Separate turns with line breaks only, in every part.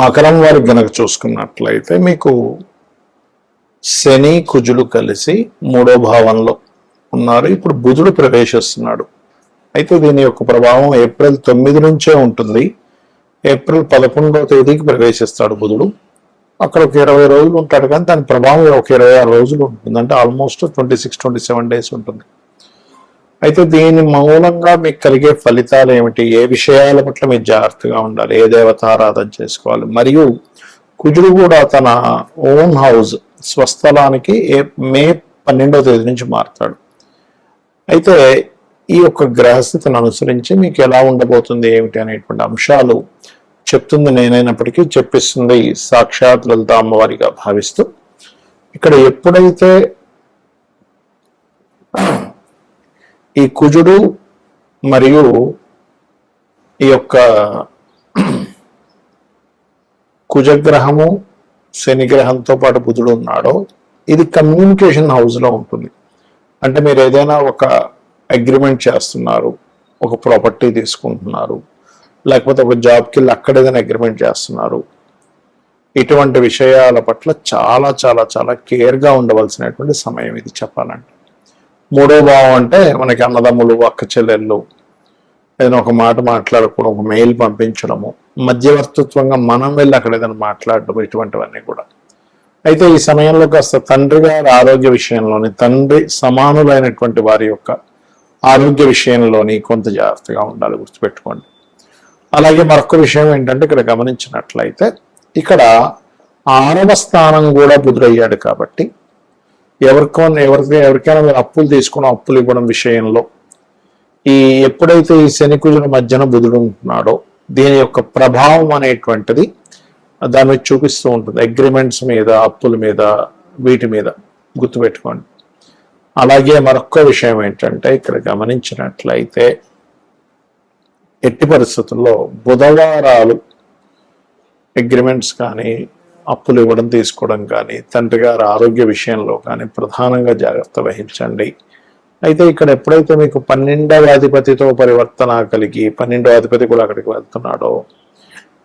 మకరం వారికి గనక చూసుకున్నట్లయితే మీకు శని కుజులు కలిసి 3వ భావంలో ఉన్నారు. ఇప్పుడు బుధుడు ప్రవేశిస్తున్నాడు. అయితే దీని యొక్క ప్రభావం ఏప్రిల్ 9 నుంచే ఉంటుంది. ఏప్రిల్ 11వ తేదీకి ప్రవేశిస్తాడు బుధుడు. అక్కడ ఒక 20 రోజులు ఉంటాడు, కానీ దాని ప్రభావం ఒక 26 రోజులు ఉంటుంది. అంటే ఆల్మోస్ట్ 26-27 డేస్ ఉంటుంది. అయితే దీని మూలంగా మీకు కలిగే ఫలితాలు ఏమిటి, ఏ విషయాల పట్ల మీరు జాగ్రత్తగా ఉండాలి, ఏ దేవతారాధన చేసుకోవాలి, మరియు కుజుడు కూడా తన ఓన్ హౌస్ స్వస్థలానికి మే 12వ తేదీ నుంచి మారుతాడు. అయితే ఈ యొక్క గ్రహస్థితిని అనుసరించి మీకు ఎలా ఉండబోతుంది ఏమిటి అనేటువంటి అంశాలు చెప్తుంది నేనైనప్పటికీ చెప్పిస్తుంది సాక్షాత్ లలిత అమ్మవారిగా భావిస్తూ, ఇక్కడ ఎప్పుడైతే ఈ కుజుడు మరియు ఈ యొక్క కుజగ్రహము శనిగ్రహంతో పాటు బుధుడు ఉన్నాడో, ఇది కమ్యూనికేషన్ హౌస్లో ఉంటుంది. అంటే మీరు ఏదైనా ఒక అగ్రిమెంట్ చేస్తున్నారు, ఒక ప్రాపర్టీ తీసుకుంటున్నారు, లేకపోతే ఒక జాబ్కి వెళ్ళి అక్కడ ఏదైనా అగ్రిమెంట్ చేస్తున్నారు, ఇటువంటి విషయాల పట్ల చాలా చాలా చాలా కేర్గా ఉండవలసినటువంటి సమయం ఇది చెప్పాలంటే. 3వ భావం అంటే మనకి అన్నదమ్ములు, అక్క చెల్లెళ్ళు, ఏదైనా ఒక మాట మాట్లాడుకోవడం, ఒక మెయిల్ పంపించడము, మధ్యవర్తిత్వంగా మనం వెళ్ళి అక్కడ ఏదైనా మాట్లాడడం, ఇటువంటివన్నీ కూడా. అయితే ఈ సమయంలో కాస్త తండ్రి గారి ఆరోగ్య విషయంలోని, తండ్రి సమానులైనటువంటి వారి యొక్క ఆరోగ్య విషయంలోని కొంత జాగ్రత్తగా ఉండాలి, గుర్తుపెట్టుకోండి. అలాగే మరొక విషయం ఏంటంటే ఇక్కడ గమనించినట్లయితే ఇక్కడ 6వ స్థానం కూడా బుధుడయ్యాడు కాబట్టి ఎవరికైనా మీరు అప్పులు తీసుకున్న అప్పులు ఇవ్వడం విషయంలో ఎప్పుడైతే ఈ శని కుజుల మధ్యన బుధుడు ఉంటున్నాడో దీని యొక్క ప్రభావం అనేటువంటిది దాని మీద చూపిస్తూ ఉంటుంది. అగ్రిమెంట్స్ మీద, అప్పుల మీద, వీటి మీద గుర్తుపెట్టుకోండి. అలాగే మరొక విషయం ఏంటంటే ఇక్కడ గమనించినట్లయితే ఎట్టి పరిస్థితుల్లో బుధవారాలు అగ్రిమెంట్స్ కానీ, అప్పులు ఇవ్వడం తీసుకోవడం కానీ, తండ్రి గారి ఆరోగ్య విషయంలో కానీ ప్రధానంగా జాగ్రత్త వహించండి. అయితే ఇక్కడ ఎప్పుడైతే మీకు 12వ అధిపతితో పరివర్తన కలిగి 12వ అధిపతి కూడా అక్కడికి వెళ్తున్నాడో,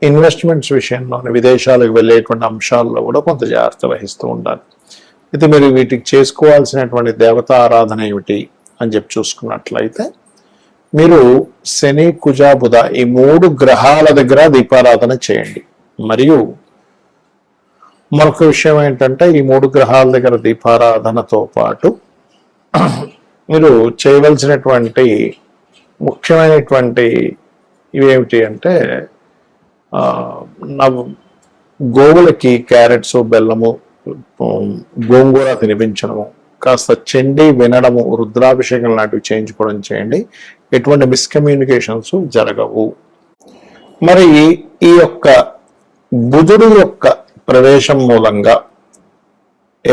ఇన్వెస్ట్మెంట్స్ విషయంలోని విదేశాలకు వెళ్ళేటువంటి అంశాల్లో కూడా కొంత జాగ్రత్త వహిస్తూ ఉండాలి. అయితే మీరు వీటికి చేసుకోవాల్సినటువంటి దేవతా ఆరాధన ఏమిటి అని చెప్పి చూసుకున్నట్లయితే మీరు శని కుజ బుధ ఈ 3 గ్రహాల దగ్గర దీపారాధన చేయండి. మరియు మరొక విషయం ఏంటంటే ఈ 3 గ్రహాల దగ్గర దీపారాధనతో పాటు మీరు చేయవలసినటువంటి ముఖ్యమైనటువంటి ఇవేమిటి అంటే గోవులకి క్యారెట్స్, బెల్లము, గోంగూర తినిపించడము, కాస్త చండీ వినడము, రుద్రాభిషేకం లాంటివి చేయించుకోవడం చేయండి. ఎటువంటి మిస్కమ్యూనికేషన్స్ జరగవు. మరి ఈ యొక్క బుధుడు యొక్క ప్రవేశం మూలంగా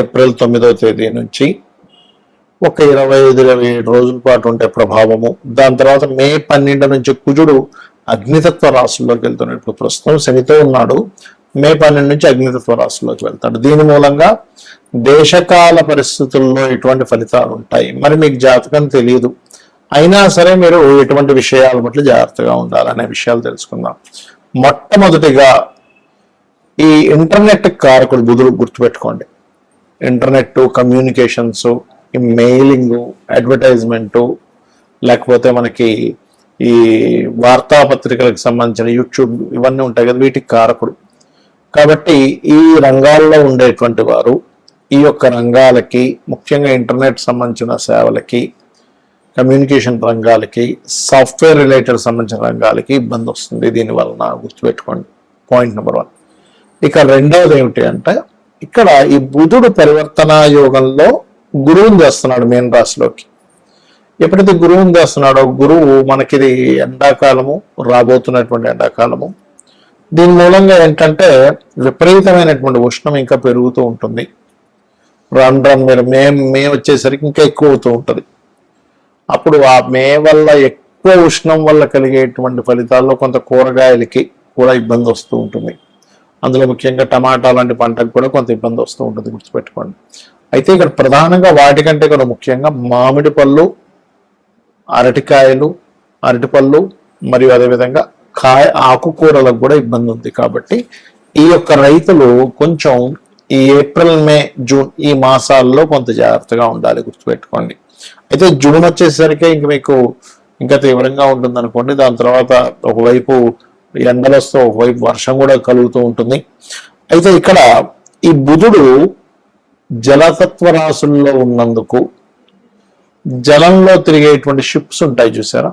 ఏప్రిల్ 9వ తేదీ నుంచి ఒక 25-27 రోజుల పాటు ఉండే ప్రభావము, దాని తర్వాత మే 12 నుంచి కుజుడు అగ్నితత్వ రాశుల్లోకి వెళ్తున్నట్లు, ప్రస్తుతం శనితో ఉన్నాడు, మే 12 నుంచి అగ్నితత్వ రాశుల్లోకి వెళ్తాడు. దీని మూలంగా దేశకాల పరిస్థితుల్లో ఎటువంటి ఫలితాలు ఉంటాయి, మరి మీకు జాతకం తెలియదు, అయినా సరే మీరు ఎటువంటి విషయాల పట్ల జాగ్రత్తగా ఉండాలనే విషయాలు తెలుసుకుందాం. మొట్టమొదటిగా ఈ ఇంటర్నెట్ కారకుడు బుధుడు, గుర్తుపెట్టుకోండి. ఇంటర్నెట్, కమ్యూనికేషన్స్, ఈ మెయిలింగు, అడ్వర్టైజ్మెంటు, లేకపోతే మనకి ఈ వార్తాపత్రికలకు సంబంధించిన యూట్యూబ్ ఇవన్నీ ఉంటాయి కదా, వీటికి కారకుడు. కాబట్టి ఈ రంగాల్లో ఉండేటువంటి వారు ఈ యొక్క రంగాలకి, ముఖ్యంగా ఇంటర్నెట్ సంబంధించిన సేవలకి, కమ్యూనికేషన్ రంగాలకి, సాఫ్ట్వేర్ రిలేటెడ్ సంబంధించిన రంగాలకి ఇబ్బంది వస్తుంది దీనివలన, గుర్తుపెట్టుకోండి. Point number 1. ఇక రెండవది ఏమిటి అంటే ఇక్కడ ఈ బుధుడు పరివర్తన యోగంలో గురువుని తెస్తున్నాడు మీన రాశిలోకి. ఎప్పుడైతే గురువుని తెస్తున్నాడో, గురువు మనకిది ఎండాకాలము, రాబోతున్నటువంటి ఎండాకాలము, దీని మూలంగా ఏంటంటే విపరీతమైనటువంటి ఉష్ణం ఇంకా పెరుగుతూ ఉంటుంది. మీరు మే వచ్చేసరికి ఇంకా ఎక్కువ అవుతూ ఉంటుంది. అప్పుడు ఆ మే వల్ల ఎక్కువ ఉష్ణం వల్ల కలిగేటువంటి ఫలితాల్లో కొంత కూరగాయలకి కూడా ఇబ్బంది వస్తూ ఉంటుంది. అందులో ముఖ్యంగా టమాటా లాంటి పంటకు కూడా కొంత ఇబ్బంది వస్తూ ఉంటుంది, గుర్తుపెట్టుకోండి. అయితే ఇక్కడ ప్రధానంగా వాటికంటే కూడా ముఖ్యంగా మామిడి పళ్ళు, అరటికాయలు, అరటిపళ్ళు, మరియు అదేవిధంగా ఆకుకూరలకు కూడా ఇబ్బంది ఉంది. కాబట్టి ఈ యొక్క రైతులు కొంచెం ఈ ఏప్రిల్, మే, జూన్ ఈ మాసాల్లో కొంత జాగ్రత్తగా ఉండాలి, గుర్తుపెట్టుకోండి. అయితే జూన్ వచ్చేసరికి ఇంక మీకు ఇంకా తీవ్రంగా ఉంటుంది అనుకోండి. దాని తర్వాత ఒకవైపు ఎండలు వస్తూ ఒకవైపు వర్షం కూడా కలుగుతూ ఉంటుంది. అయితే ఇక్కడ ఈ బుధుడు జలతత్వ రాశుల్లో ఉన్నందుకు జలంలో తిరిగేటువంటి షిప్స్ ఉంటాయి చూసారా,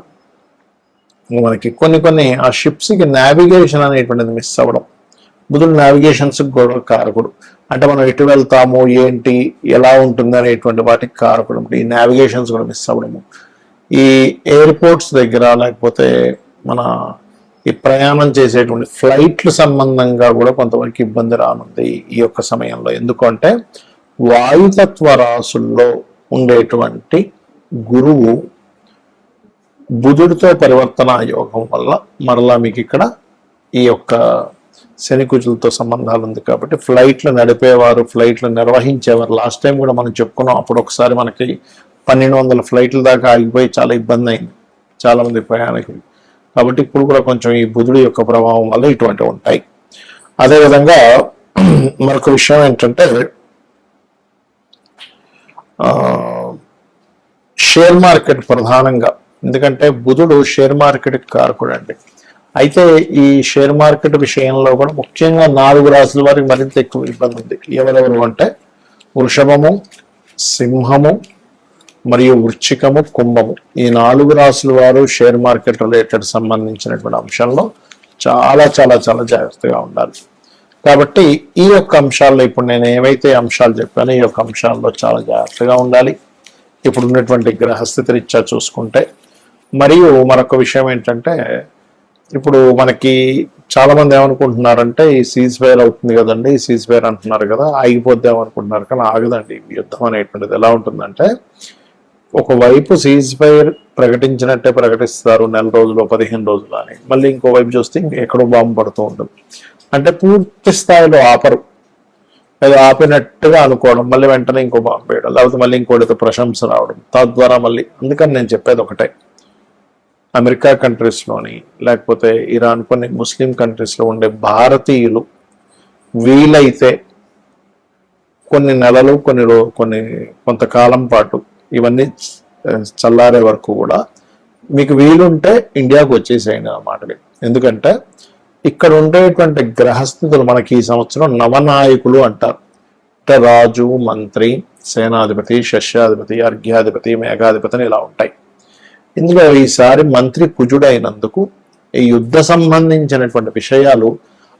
మనకి కొన్ని ఆ షిప్స్కి నావిగేషన్ అనేటువంటిది మిస్ అవ్వడం. బుధుడు నావిగేషన్స్ కూడా కారకుడు. అంటే మనం ఎటు వెళ్తాము, ఏంటి, ఎలా ఉంటుంది అనేటువంటి వాటికి కారకుడు. ఈ నావిగేషన్స్ కూడా మిస్ అవ్వడము, ఈ ఎయిర్పోర్ట్స్ దగ్గర లేకపోతే మన ఈ ప్రయాణం చేసేటువంటి ఫ్లైట్లు సంబంధంగా కూడా కొంతవరకు ఇబ్బంది రానుంది ఈ యొక్క సమయంలో. ఎందుకంటే వాయుతత్వ రాశుల్లో ఉండేటువంటి గురువు బుధుడితో పరివర్తన యోగం వల్ల మరలా మీకు ఇక్కడ ఈ యొక్క శని కుజులతో సంబంధాలు ఉంది. కాబట్టి ఫ్లైట్లు నడిపేవారు, ఫ్లైట్లు నిర్వహించేవారు, లాస్ట్ టైం కూడా మనం చెప్పుకున్నాం. అప్పుడు ఒకసారి మనకి 1200 ఫ్లైట్ల దాకా ఆగిపోయి చాలా ఇబ్బంది అయింది చాలా మంది ప్రయాణికులు. కాబట్టి ఇప్పుడు కూడా కొంచెం ఈ బుధుడి యొక్క ప్రభావం వల్ల ఇటువంటివి ఉంటాయి. అదేవిధంగా మరొక విషయం ఏంటంటే షేర్ మార్కెట్ ప్రధానంగా, ఎందుకంటే బుధుడు షేర్ మార్కెట్కి కారకుడు అండి. అయితే ఈ షేర్ మార్కెట్ విషయంలో కూడా ముఖ్యంగా 4 రాశుల వారికి మరింత ఎక్కువ ఇబ్బంది ఉంది. ఎవరెవరు అంటే వృషభము, సింహము మరియు వృశ్చికము, కుంభము. ఈ 4 రాశుల వారు షేర్ మార్కెట్ రిలేటెడ్ సంబంధించినటువంటి అంశంలో చాలా చాలా చాలా జాగ్రత్తగా ఉండాలి. కాబట్టి ఈ యొక్క అంశాల్లో ఇప్పుడు నేను ఏవైతే అంశాలు చెప్పానో ఈ యొక్క అంశాల్లో చాలా జాగ్రత్తగా ఉండాలి ఇప్పుడు ఉన్నటువంటి గ్రహస్థితి రీత్యా చూసుకుంటే. మరియు మరొక విషయం ఏంటంటే ఇప్పుడు మనకి చాలా మంది ఏమనుకుంటున్నారంటే ఈ సీజ్ ఫైర్ అవుతుంది కదండి, ఈ సీజ్ ఫైర్ అంటున్నారు కదా, ఆగిపోద్దాం అనుకుంటున్నారు. కానీ ఆగదండి. యుద్ధం అనేటువంటిది ఎలా ఉంటుందంటే ఒకవైపు సీజ్ ఫైర్ ప్రకటించినట్టే ప్రకటిస్తారు, 1 రోజులు 15 రోజులు అని. మళ్ళీ ఇంకోవైపు చూస్తే ఎక్కడో బాంబు పడుతూ ఉంటుంది. అంటే పూర్తి స్థాయిలో ఆపరు, అది ఆపినట్టుగా అనుకోవడం, మళ్ళీ వెంటనే ఇంకో బాంబు వేయడం, లేకపోతే మళ్ళీ ఇంకోటితో ప్రశంస రావడం, తద్వారా మళ్ళీ. అందుకని నేను చెప్పేది ఒకటే, అమెరికా కంట్రీస్లోని లేకపోతే ఇరాన్, కొన్ని ముస్లిం కంట్రీస్లో ఉండే భారతీయులు వీలైతే కొన్ని నెలలు కొంతకాలం పాటు ఇవన్నీ చల్లారే వరకు కూడా మీకు వీలుంటే ఇండియాకు వచ్చేసేయండి అన్నమాట. ఎందుకంటే ఇక్కడ ఉండేటువంటి గ్రహస్థితులు మనకి ఈ సంవత్సరం నవనాయకులు అంటారు. అంటే రాజు, మంత్రి, సేనాధిపతి, శస్యాధిపతి, అర్ఘ్యాధిపతి, మేఘాధిపతి అని ఇలా ఉంటాయి. ఇందులో ఈసారి మంత్రి కుజుడైనందుకు ఈ యుద్ధ సంబంధించినటువంటి విషయాలు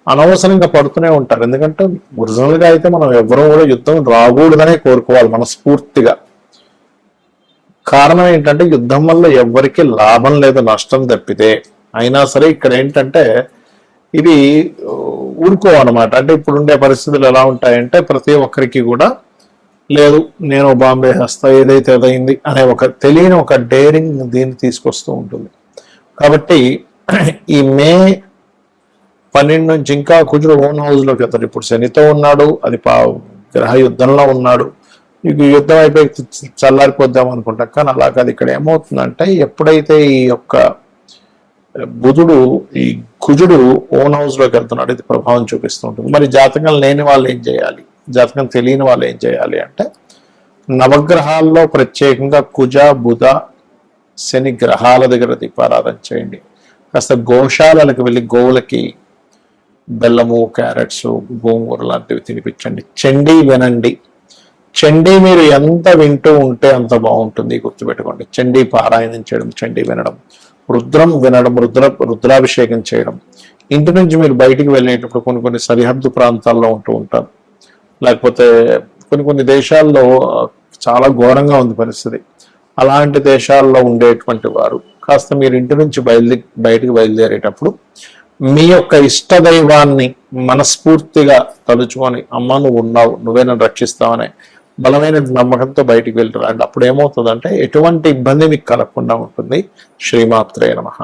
అనవసరంగా పడుతూనే ఉంటారు. ఎందుకంటే ఒరిజినల్గా అయితే మనం ఎవరూ కూడా యుద్ధం రాకూడదనే కోరుకోవాలి మనస్ఫూర్తిగా. కారణం ఏంటంటే యుద్ధం వల్ల ఎవరికి లాభం లేదు, నష్టం తప్పితే. అయినా సరే ఇక్కడ ఏంటంటే ఇది ఊరుకోవన్నమాట. అంటే ఇప్పుడుండే పరిస్థితులు ఎలా ఉంటాయంటే ప్రతి ఒక్కరికి కూడా లేదు నేను బాంబే వేస్తా, ఏదైతే అదైంది అనే ఒక తెలియని ఒక డేరింగ్ దీన్ని తీసుకొస్తూ ఉంటుంది. కాబట్టి ఈ మే 12 నుంచి ఇంకా కుజుడు ఓన్ హౌస్లోకి వెళ్తాడు. ఇప్పుడు శనితో ఉన్నాడు, అది గ్రహ యుద్ధంలో ఉన్నాడు. మీకు యుద్ధం అయిపోయి చల్లారిపోద్దాం అనుకుంటాం, కానీ అలా కాదు. ఇక్కడ ఏమవుతుందంటే ఎప్పుడైతే ఈ యొక్క బుధుడు, ఈ కుజుడు ఓన్ హౌస్లోకి వెళ్తున్నాడు, ఇది ప్రభావం చూపిస్తూ ఉంటుంది. మరి జాతకం లేని వాళ్ళు ఏం చేయాలి, జాతకం తెలియని వాళ్ళు ఏం చేయాలి అంటే నవగ్రహాల్లో ప్రత్యేకంగా కుజ, బుధ, శని గ్రహాల దగ్గర దీపారాధన చేయండి. కాస్త గోశాలలకు వెళ్ళి గోవులకి బెల్లము, క్యారెట్స్, గోంగూర లాంటివి తినిపించండి. చండీ వినండి. చండీ మీరు ఎంత వింటూ ఉంటే అంత బాగుంటుంది, గుర్తుపెట్టుకోండి. చండీ పారాయణం చేయడం, చండీ వినడం, రుద్రం వినడం, రుద్రాభిషేకం చేయడం. ఇంటి నుంచి మీరు బయటికి వెళ్ళేటప్పుడు కొన్ని సరిహద్దు ప్రాంతాల్లో ఉంటూ ఉంటారు, లేకపోతే కొన్ని దేశాల్లో చాలా ఘోరంగా ఉంది పరిస్థితి. అలాంటి దేశాల్లో ఉండేటువంటి వారు కాస్త మీరు ఇంటి నుంచి బయటికి బయలుదేరేటప్పుడు మీ యొక్క ఇష్ట దైవాన్ని మనస్ఫూర్తిగా తలుచుకొని, అమ్మ నువ్వు ఉన్నావు, నువ్వే నన్ను రక్షిస్తావనే బలమైన నమ్మకంతో బయటికి వెళ్తారు. అండ్ అప్పుడు ఏమవుతుందంటే ఎటువంటి ఇబ్బంది మీకు కలగకుండా ఉంటుంది. శ్రీమాత్రే నమః.